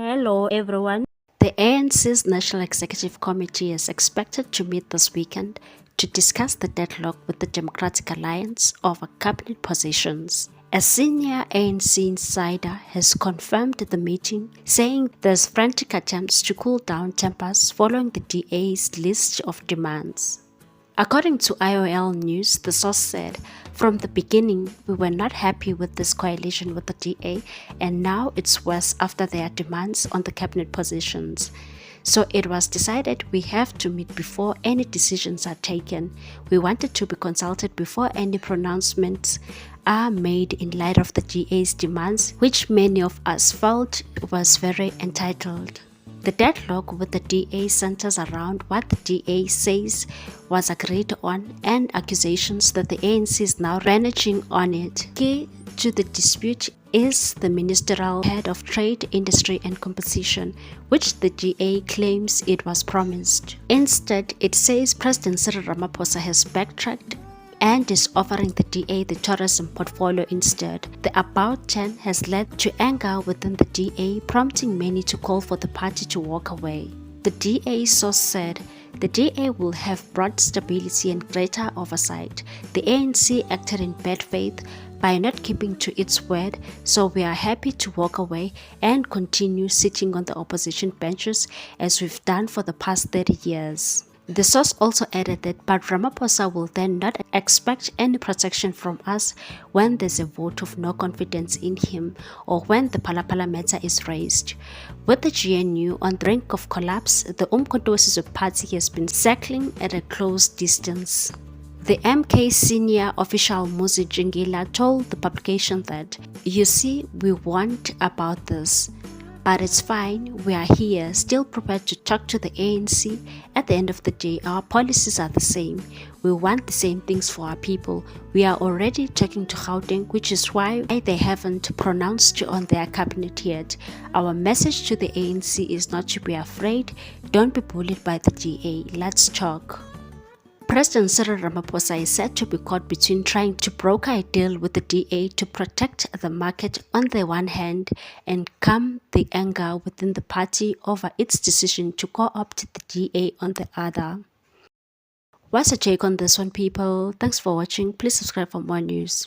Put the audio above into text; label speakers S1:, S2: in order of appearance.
S1: Hello, everyone. The ANC's National Executive Committee is expected to meet this weekend to discuss the deadlock with the Democratic Alliance over cabinet positions. A senior ANC insider has confirmed the meeting, saying there's frantic attempts to cool down tempers following the DA's list of demands. According to IOL News, the source said, "From the beginning, we were not happy with this coalition with the DA, and now it's worse after their demands on the cabinet positions. So it was decided we have to meet before any decisions are taken. We wanted to be consulted before any pronouncements are made in light of the DA's demands, which many of us felt was very entitled." The deadlock with the DA centers around what the DA says was agreed on and accusations that the ANC is now reneging on it. Key to the dispute is the ministerial head of trade, industry and competition, which the DA claims it was promised. Instead, it says President Cyril Ramaphosa has backtracked and is offering the DA the tourism portfolio instead. The about turn has led to anger within the DA, prompting many to call for the party to walk away. The DA source said, "The DA will have brought stability and greater oversight. The ANC acted in bad faith by not keeping to its word, so we are happy to walk away and continue sitting on the opposition benches as we've done for the past 30 years. The source also added that, "But Ramaphosa will then not expect any protection from us when there's a vote of no confidence in him or when the Phala Phala matter is raised." With the GNU on the brink of collapse, the Umkhonto party has been circling at a close distance. The MK senior official Muzi Jingila told the publication that, "You see, we warned about this. But it's fine, we are here, still prepared to talk to the ANC. At the end of the day, our policies are the same. We want the same things for our people. We are already talking to Gauteng, which is why they haven't pronounced on their cabinet yet. Our message to the ANC is not to be afraid. Don't be bullied by the DA. Let's talk." President Cyril Ramaphosa is said to be caught between trying to broker a deal with the DA to protect the market on the one hand and calm the anger within the party over its decision to co-opt the DA on the other. What's your take on this one, people? Thanks for watching. Please subscribe for more news.